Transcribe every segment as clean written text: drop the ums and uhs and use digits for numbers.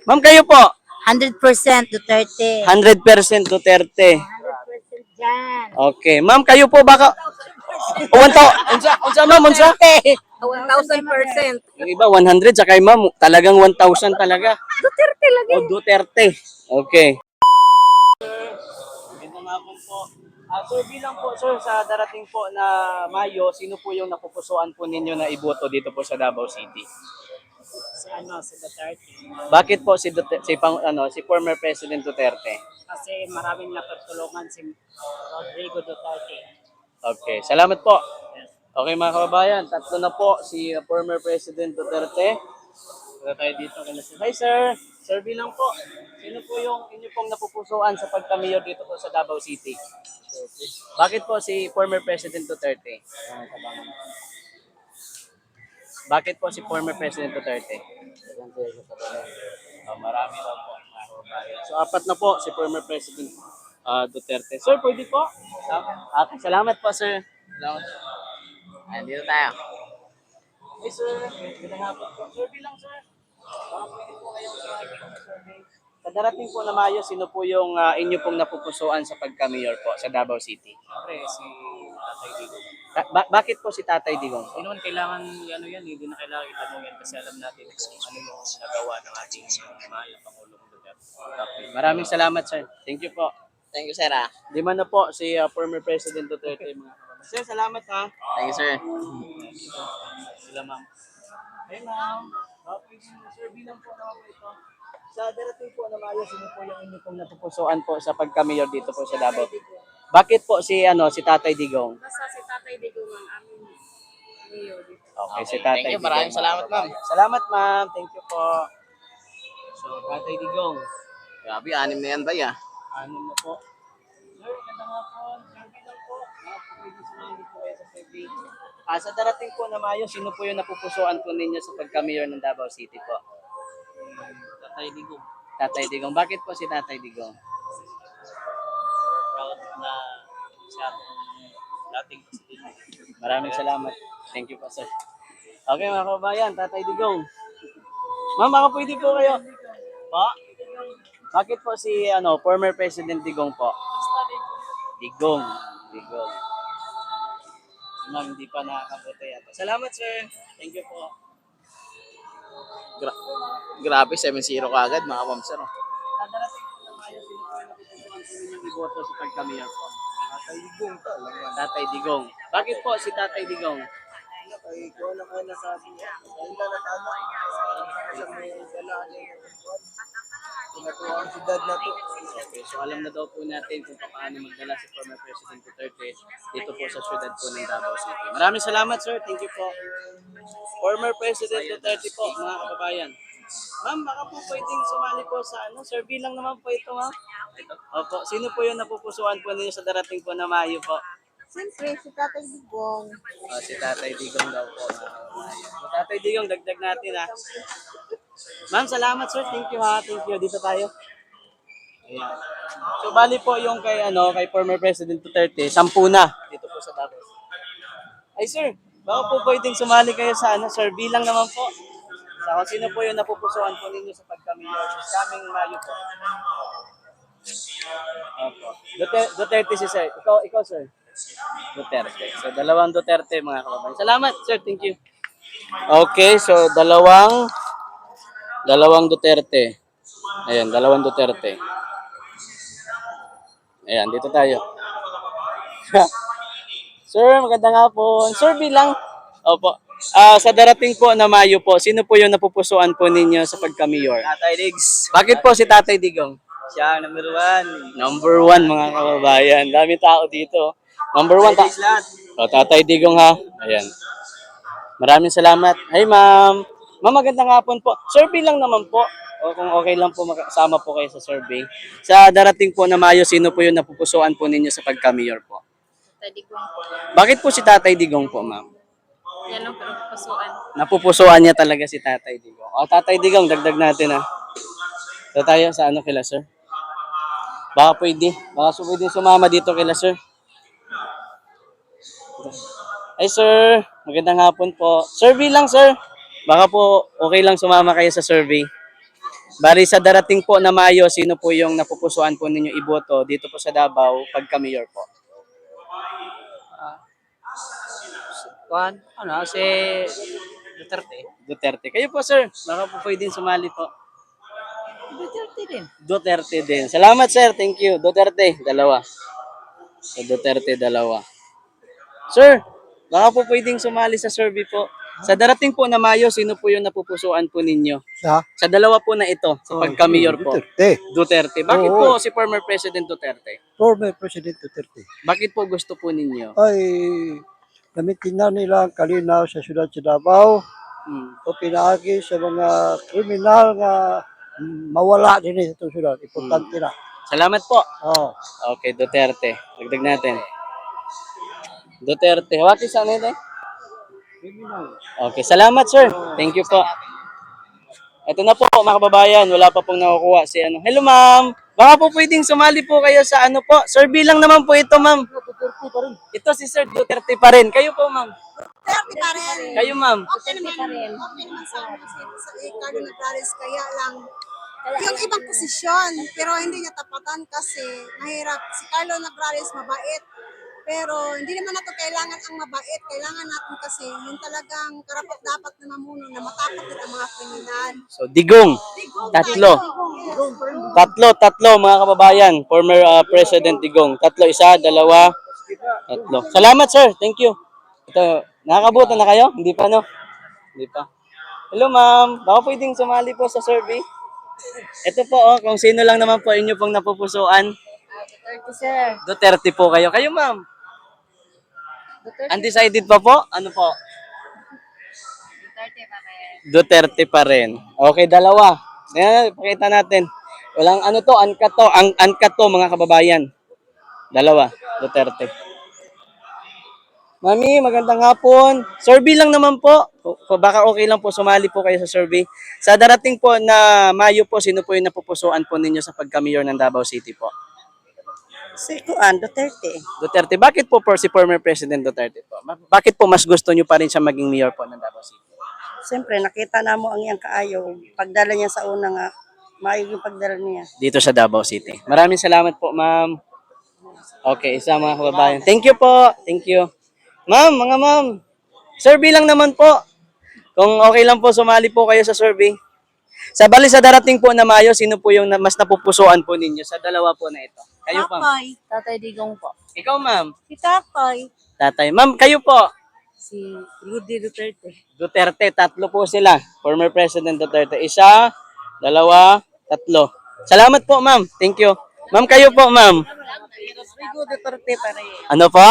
Ma'am, kayo po? 100% Duterte. 100% Duterte. 100% dyan. Okay. Ma'am, kayo po baka... 1,000. Unsa ma'am, unsa? 1,000%. Yung iba 100 sa kay ma'am, talagang 1,000 talaga. Duterte lagi. O Duterte. Okay. Magandang hapon po. Sir, bilang po sir, sa darating po na Mayo, sino po yung napupusuan po ninyo na iboto dito po sa Davao City? Si Duterte. Bakit po si former President Duterte? Kasi maraming natutulungan si Rodrigo Duterte. Okay, salamat po. Okay mga kababayan, tatlo na po si former President Duterte. Wala tayo dito kay Sir. Hi sir, sir bilang po, sino po yung inyo pong napupusuan sa pagka-mayor dito po sa Davao City? Bakit po si former President Duterte? Bakit po si former President Duterte? Marami daw po. So apat na po si former President Duterte. Sir, pwede po? Okay, salamat po sir. Salamat. Ayan, dito tayo. Hey sir, magandang hapon po. Sir, bilang sir. Baka pwede po kayong survey. Sa darating po na Mayo, sino po yung inyo pong napupusuan sa pagka-mayor po sa Davao City? Siyempre, si Tatay Digong. Bakit po si Tatay Digong? Hindi naman kailangan, hindi na kailangan itanong yan kasi alam natin kung ano yung nagawa ng ating mahal na Pangulong Duterte. Okay. Maraming salamat sir. Thank you po. Thank you, sir. Lima na po si former President Duterte mga kababayan. Sir, salamat ha. Thank you, sir. Sila ma'am. Hey ma'am. Okay, sir, bilang po naman po ito. Sa darating po na Mayo, sino po yung inyo pong napupusuan po sa pagka-mayor dito po sa Davao? Bakit po si Tatay Digong? Basta si Tatay Digong ang aming mayor dito. Okay, si Tatay Thank you. Digong. Maraming salamat, ma'am. Salamat ma'am. Thank you po. So, Tatay Digong. Grabe, 6 na yan ba ya? Ano na po? Sir, ganda nga po. Survey lang po. Pwede sumali po kayo sa survey. Sa darating po na Mayo, sino po yung napupusuan po ninyo sa pagka-mayor ng Davao City po? Tatay Digong. Tatay Digong. Bakit po si Tatay Digong? Proud na siya dating presidente. Maraming salamat. Thank you po, sir. Okay, mga kababayan, Tatay Digong. Ma'am, baka pwede po kayo. Po? Bakit po si former President Digong po? Digong. Digong. Si ma'am, hindi pa nakakabote yata. Salamat, sir. Thank you po. Grabe, 7-0 ka agad, mga ma'am, sir. Darating po na Mayo, sino po yung napupusuan po ninyong iboto sa pagka-mayor po? Tatay Digong to. Tatay Digong. Bakit po si Tatay Digong? Ay, ikaw lang kayo nasabi niya. Dahil na natama. Sa may dala niya. Pinatuwa ang siyudad na to. Okay, so alam na daw po natin kung paano magdala si former President Duterte dito po sa syudad po ng Davao City. Maraming salamat, sir. Thank you po. Former President Duterte po, mga kababayan. Ma'am, baka po pwedeng sumali po sa survey lang naman po ito, ma'am. Opo, sino po yung napupusuan po ninyo sa darating po na Mayo po? Siyempre, si Tatay Digong. Si Tatay Digong daw po, mga kababayan. So, Tatay Digong, dagdag natin ha. Ma'am, salamat sir. Thank you ha. Thank you. Dito tayo. Ayan. So, bali po yung kay former President Duterte, 10 na dito po sa Davao. Ay sir, baka po pwedeng sumali kayo sa survey lang naman po. Sa kung sino po yung napupusuan po ninyo sa pagka-mayor this coming Mayo po. Opo. Duterte si sir. Ikaw sir. Duterte. So, dalawang Duterte mga kababayan. Salamat sir. Thank you. Okay, so dalawang Duterte. Ayan, dalawang Duterte. Ayan, dito tayo. Sir, magandang hapon. Sir, bilang. Opo. Sa darating po na Mayo po, sino po yung napupusuan po ninyo sa pagka-mayor? Tatay Diggs. Bakit po si Tatay Digong? Siya ang number 1. Number 1 mga kababayan. Dami tao dito. Number 1 lahat. Tatay Digong ha. Ayan. Maraming salamat. Hey ma'am. Ma'am, magandang hapon po. Survey lang naman po. O kung okay lang po makasama po kayo sa survey. Sa darating po na Mayo, sino po yung napupusuan po ninyo sa pagka-mayor po? Tatay Digong po. Bakit po si Tatay Digong po, ma'am? Yan ang pinagpasuan. Napupusuan niya talaga si Tatay Digong. O, Tatay Digong, dagdag natin ha. So tayo sa kila sir. Baka pwede sumama dito kila sir. Ay sir, magandang hapon po. Survey lang sir. Baka po okay lang sumama kayo sa survey. Bali sa darating po na Mayo, sino po yung napupusuan po ninyo iboto dito po sa Davao pagka mayor po? Kuan, ano, si Duterte. Duterte. Kayo po sir, baka po pwedeng sumali po. Duterte din. Duterte din. Salamat sir, thank you. Duterte, dalawa. Sa Duterte, dalawa. Sir, baka po pwedeng sumali sa survey po. Sa darating po na Mayo, sino po yung napupusuan po ninyo? Sa dalawa po na ito, sa pagka-mayor po. Duterte. Duterte. Bakit po si former President Duterte? Former President Duterte. Bakit po gusto po ninyo? Ay, gamitin na nila ang kalinaw sa syudad sa Davao Hmm. o pinaagi sa mga kriminal nga mawala din sa itong syudad. Importante na. Salamat po. Oh. Okay, Duterte. Dagdag natin. Duterte. Hawaki sa ano ito? Okay, salamat sir. Thank you po. Ito na po mga kababayan, wala pa pong nakukuha si ano. Hello ma'am. Baka po pwedeng sumali po kayo sa ano po. Survey lang naman po ito ma'am. Ito si Sir Duterte pa rin. Kayo po ma'am. Duterte pa rin. Kayo ma'am. Okay naman pa rin. Okay naman sa amin sa Ricardo Naglares, kaya lang yung ibang posisyon, pero hindi niya tapatan kasi mahirap. Si Carlo Naglares mabait, pero hindi naman nato kailangan ang mabait. Kailangan natin kasi yung talagang karapat-dapat na mamuno na matakot din ang mga kriminal. So, Digong. Tatlo. Tatlo mga kababayan. Former President Digong. Tatlo, isa, dalawa, tatlo. Salamat sir. Thank you. Ito, nakakabuto na kayo? Hindi pa no? Hindi pa. Hello ma'am. Baka pwedeng sumali po sa survey. Ito po kung sino lang naman po inyo pong napupusuan. Duterte, sir. Duterte po kayo. Kayo ma'am. Undecided pa po? Ano po? Duterte pa rin. Duterte pa rin. Okay, dalawa. Ayan, pakita natin. Walang ano to, uncut to. Uncut to, mga kababayan. Dalawa, Duterte. Mami, magandang hapon. Survey lang naman po. Baka okay lang po, sumali po kayo sa survey. Sa darating po na Mayo po, sino po yung napupusuan po ninyo sa pagka-mayor ng Davao City po? Si Kuan, Duterte. Duterte. Bakit po si former President Duterte po? Bakit po mas gusto nyo pa rin siya maging mayor po ng Davao City? Siyempre, nakita na mo ang iyang kaayaw. Pagdala niya sa una nga, maayos yung pagdala niya. Dito sa Davao City. Maraming salamat po, ma'am. Okay, isa mga kababayan. Thank you po. Thank you. Ma'am, mga ma'am. Survey lang naman po. Kung okay lang po, sumali po kayo sa survey. Sa bali sa darating po na Mayo, sino po yung mas napupusuan po ninyo sa dalawa po na ito? Kayo po. Tatay. Tatay Digong po. Ikaw, ma'am. Si Tatay. Tatay. Ma'am, kayo po. Si Rudy Duterte. Duterte, tatlo po sila. Former President Duterte. Isa, dalawa, tatlo. Salamat po, ma'am. Thank you. Ma'am, kayo po, ma'am. Rodrigo Duterte pa rin. Ano po?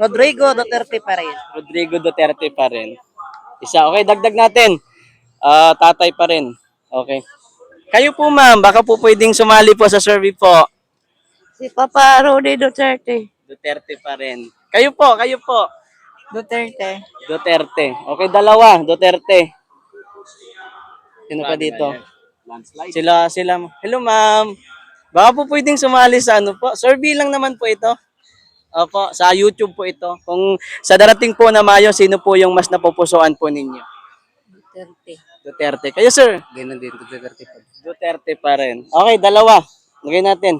Rodrigo Duterte pa rin. Rodrigo Duterte pa rin. Isa. Okay, dagdag natin. Tatay pa rin. Okay. Kayo po, ma'am. Baka po pwedeng sumali po sa survey po. Si Papa Rudy Duterte. Duterte pa rin. Kayo po, kayo po. Duterte. Duterte. Okay, dalawa. Duterte. Sino pa dito? Sila. Hello, ma'am. Baka po pwedeng sumali sa ano po. Survey lang naman po ito. Opo, sa YouTube po ito. Kung sa darating po na Mayo, sino po yung mas napupusuan po ninyo? Duterte. Duterte. Kayo, sir? Ganun din, Duterte pa. Duterte pa rin. Okay, dalawa. Lagay natin.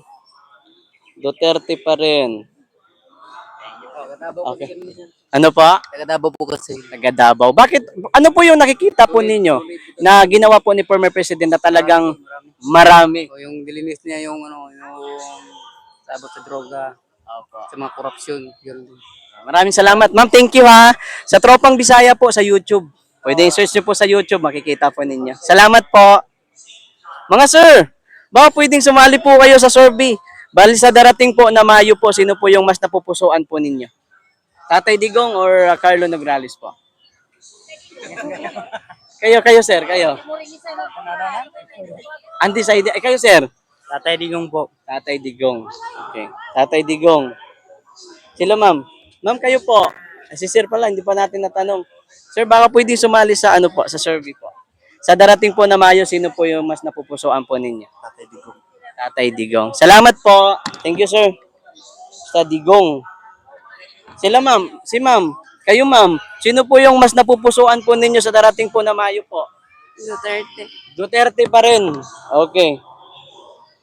Duterte pa rin. Okay. Ano pa? Taga-Davao po kasi. Taga Davao. Bakit? Ano po yung nakikita po ninyo na ginawa po ni former president na talagang marami? O yung dilinis niya yung sabot sa droga, sa mga korupsyon, yun. Maraming salamat. Ma'am, thank you ha. Sa Tropang Bisaya po sa YouTube. Pwede i-search nyo po sa YouTube, makikita po ninyo. Salamat po. Mga sir, baka pwedeng sumali po kayo sa survey. Bali sa darating po na Mayo po, sino po yung mas napupusuan po ninyo? Tatay Digong or Carlo Nograles po? Kayo sir, kayo. Undecided. Kayo sir? Tatay Digong po. Tatay Digong. Okay. Tatay Digong. Sila ma'am. Ma'am, kayo po. Si sir pala, hindi pa natin natanong. Sir, baka pwede sumali sa ano po, sa survey po. Sa darating po na Mayo, sino po yung mas napupusuan po ninyo? Tatay Digong. Tatay Digong. Salamat po. Thank you, sir. Sa Digong. Sila ma'am. Si ma'am. Kayo ma'am. Sino po yung mas napupusuan po ninyo sa darating po na Mayo po? Duterte. Duterte pa rin. Okay.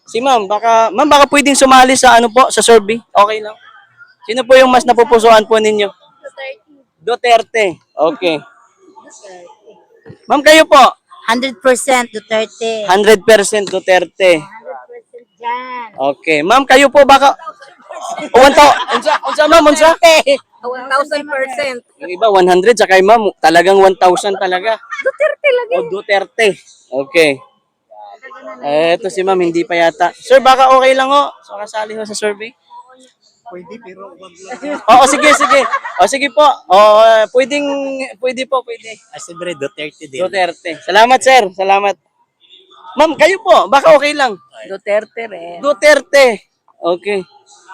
Si ma'am baka pwedeng sumali sa ano po, sa survey. Okay lang. Sino po yung mas napupusuan po ninyo? Duterte. Okay. Ma'am, kayo po? 100% Duterte. 100% Duterte. 100% dyan. Okay. Ma'am, kayo po baka... O, unsa ma'am, unsa? 1,000%. Yung iba, 100. Sa kay ma'am, talagang 1,000 talaga. Duterte lagi. O, Duterte. Okay. Eto si ma'am, hindi pa yata. Sir, baka okay lang ho. So, kasali ho sa survey. Pwede, pero wag lang. Oo, sige. O, sige po. O, pwede po. Siyempre, Duterte din. Duterte. Salamat, sir. Salamat. Ma'am, kayo po. Baka okay lang. Duterte rin. Duterte. Okay.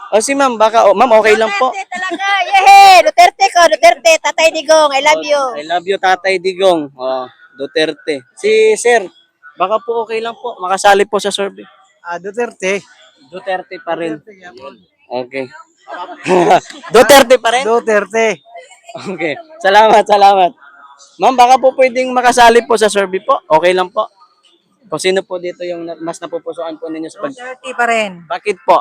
O, si ma'am, baka, ma'am, okay lang po. Duterte talaga. Yehe! Duterte ko. Duterte. Tatay Digong. I love you. I love you, Tatay Digong. Oh, Duterte. Si sir, baka po okay lang po. Makasali po sa survey. Duterte. Duterte pa rin. Okay. Duterte pa rin? Duterte. Okay. Salamat. Ma'am, baka po pwedeng makasali po sa survey po. Okay lang po. Kung sino po dito yung mas napupusuan po ninyo sa pag... Duterte pa rin. Bakit po?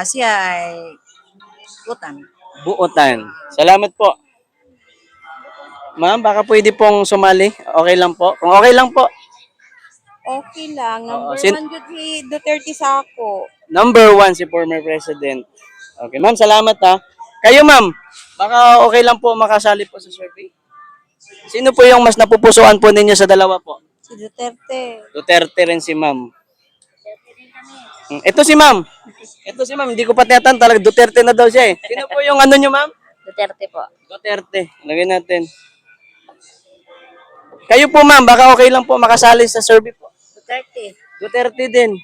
Siya ay Butan. Buotan. Salamat po. Ma'am, baka pwede pong sumali. Okay lang po. Kung okay lang po. Okay lang. Oo, Number sin- 1 good si Duterte sa ako. Number 1 si former president. Okay, ma'am, salamat ha. Kayo, ma'am, baka okay lang po makasali po sa survey. Sino po yung mas napupusuan po ninyo sa dalawa po? Si Duterte. Duterte rin si ma'am. Ito si ma'am. Hindi ko pa tiyatan talaga. Duterte na daw siya eh. Sino po yung ano nyo, ma'am? Duterte po. Duterte. Lagyan natin. Kayo po, ma'am, baka okay lang po makasali sa survey po. Duterte. Duterte din.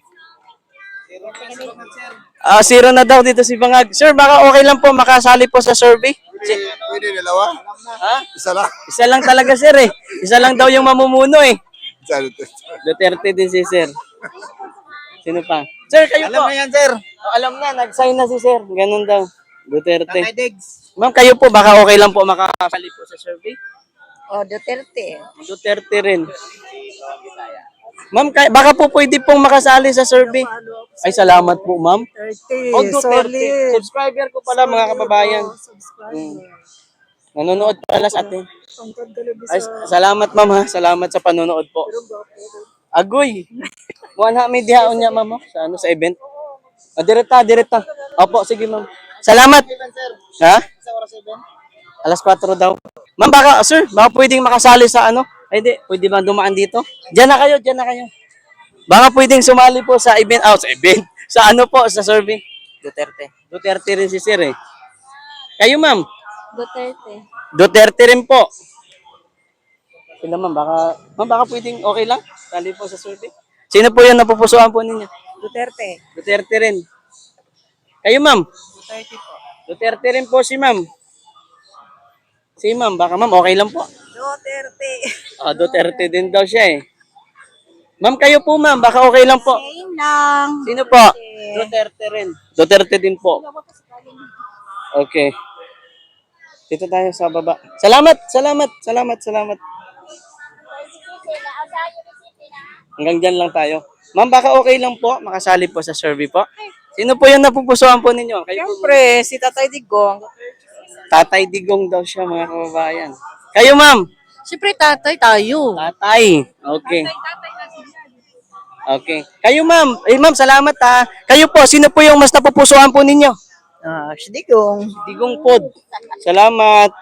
Zero na daw dito si Bangag. Sir, baka okay lang po makasali po sa survey? Pwede dalawa? Ha? Isa lang. Isa lang talaga, sir eh. Isa lang daw yung mamumuno eh. Isa lang. Duterte din si sir. Sino pa? Sir, kayo Alam po. na yan, sir. Alam na, nag-sign na si sir. Ganun daw. Duterte. Tatay Diggs. Ma'am, kayo po, baka okay lang po makasali po sa survey? Duterte. Duterte rin. Ma'am, baka po pwede pong makasali sa survey. Ay, salamat po, ma'am. Duterte. Subscriber ko pala, mga kababayan. Nanonood pala sa atin. Ay, salamat, ma'am, ha. Salamat sa panonood po. Agoy. Wala may dihaon niya, ma'am, sa sa event. Direta. Opo, sige, ma'am. Salamat. Ha? Alas 4 daw. Ma'am, baka pwedeng makasali sa ano? Ay, di. Pwede ba dumaan dito? Diyan na kayo. Baka pwedeng sumali po sa event. Sa event. Sa ano po, sa survey. Duterte rin si sir eh. Kayo, ma'am? Duterte. Duterte rin po. Sila, ma'am, baka pwedeng okay lang? Sali po sa survey. Sino po yung napupusuan po ninyo? Duterte. Duterte rin. Kayo, ma'am? Duterte po. Duterte rin po si ma'am. Si ma'am, baka ma'am, okay lang po. Duterte. Duterte din daw siya eh. Ma'am, kayo po ma'am, baka okay lang po. Ayun lang. Sino po? Duterte rin. Duterte din po. Okay. Dito tayo sa baba. Salamat. Hanggang dyan lang tayo. Ma'am, baka okay lang po, makasali po sa survey po. Sino po yung napupusuan po ninyo? Kayo po. Siyempre, si Tatay Digong. Tatay Digong daw siya, mga kababayan. Kayo, ma'am? Siyempre, tatay tayo. Tatay. Okay. Okay. Kayo, ma'am. Ma'am, salamat ha. Kayo po, sino po yung mas napupusuan po ninyo? Si Digong. Digong Pod. Salamat.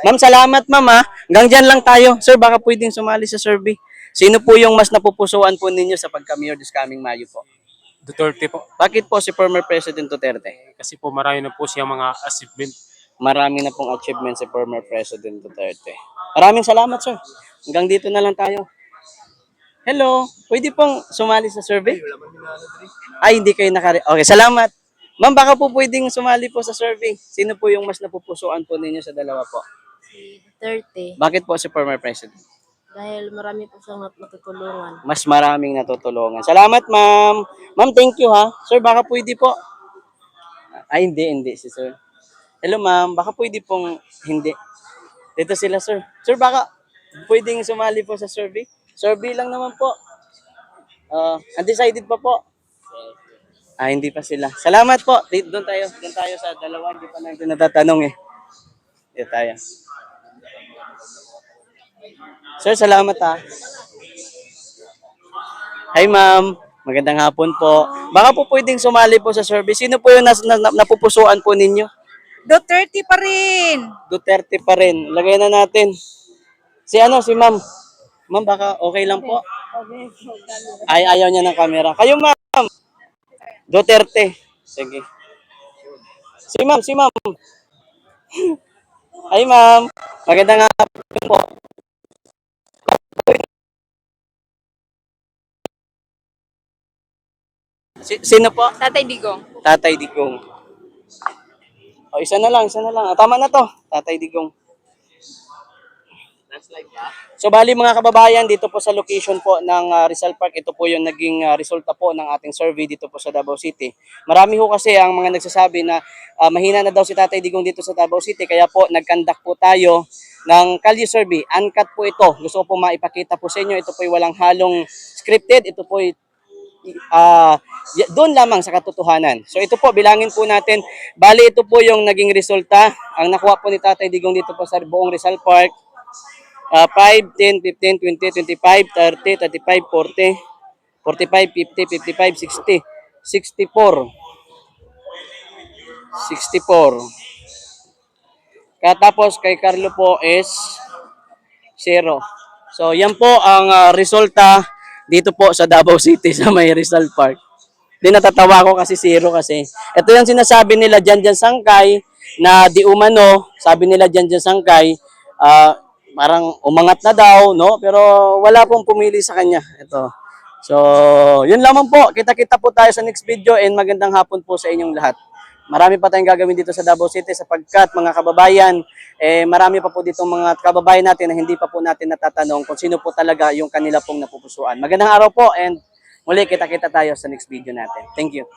Ma'am, salamat, ma'am ha. Hanggang dyan lang tayo. Sir, baka pwedeng sumali sa survey. Sino po yung mas napupusuan po ninyo sa pagka-mayor this coming Mayo po? Duterte po. Bakit po si former President Duterte? Kasi po marami na po siya mga achievement. Marami na pong achievement si former President Duterte. Maraming salamat, sir. Hanggang dito na lang tayo. Hello, pwede pong sumali sa survey? Ay, hindi kayo Okay, salamat. Ma'am, baka po pwedeng sumali po sa survey. Sino po yung mas napupusuan po ninyo sa dalawa po? Si Duterte. Bakit po si former President? Dahil marami po siyang matutulungan. Mas maraming natutulungan. Salamat, ma'am. Ma'am, thank you ha. Sir, baka pwede po. Ay, hindi si sir. Hello, ma'am. Baka pwede pong hindi. Dito sila, sir. Sir, baka pwedeng sumali po sa survey? Survey lang naman po. Undecided pa po. Hindi pa sila. Salamat po. Doon tayo sa dalawa. Hindi pa natin natatanong eh. Dito tayo. Sir, salamat ha. Hi ma'am. Magandang hapon po. Baka po pwedeng sumali po sa survey. Sino po yung napupusuan po ninyo? Duterte pa rin. Duterte pa rin. Lagay na natin. Si ma'am. Ma'am, baka okay lang po. Ayaw niya ng camera. Kayo ma'am. Duterte. Sige. Si ma'am. Hi ma'am. Magandang hapon po. Sino po? Tatay Digong. Tatay Digong. Isa na lang. Tama na to. Tatay Digong. So bali mga kababayan, dito po sa location po ng Rizal Park, ito po yung naging resulta po ng ating survey dito po sa Davao City. Marami ho kasi ang mga nagsasabi na mahina na daw si Tatay Digong dito sa Davao City, kaya po nagkandak po tayo ng Kalye Survey. Uncut po ito. Gusto ko po maipakita po sa inyo. Ito po ay walang halong scripted. Ito po ay doon lamang sa katotohanan. So ito po, bilangin po natin. Bali ito po yung naging resulta. Ang nakuha po ni Tatay Digong dito po sa buong Rizal Park. 5, 10, 15, 20, 25, 30, 35, 40, 45, 50, 55, 60, 64. 64. Katapos kay Carlo po is 0. So yan po ang resulta dito po sa Davao City sa may Rizal Park. Di natatawa ko kasi 0 kasi. Ito yung sinasabi nila Janjan Sangkay na di umano, sabi nila Janjan Sangkay, parang umangat na daw, no? Pero wala pong pumili sa kanya. Ito. So, yun lamang po. Kita-kita po tayo sa next video and magandang hapon po sa inyong lahat. Marami pa tayong gagawin dito sa Davao City sapagkat mga kababayan, marami pa po dito mga kababayan natin na hindi pa po natin natatanong kung sino po talaga yung kanila pong napupusuan. Magandang araw po and muli kita-kita tayo sa next video natin. Thank you.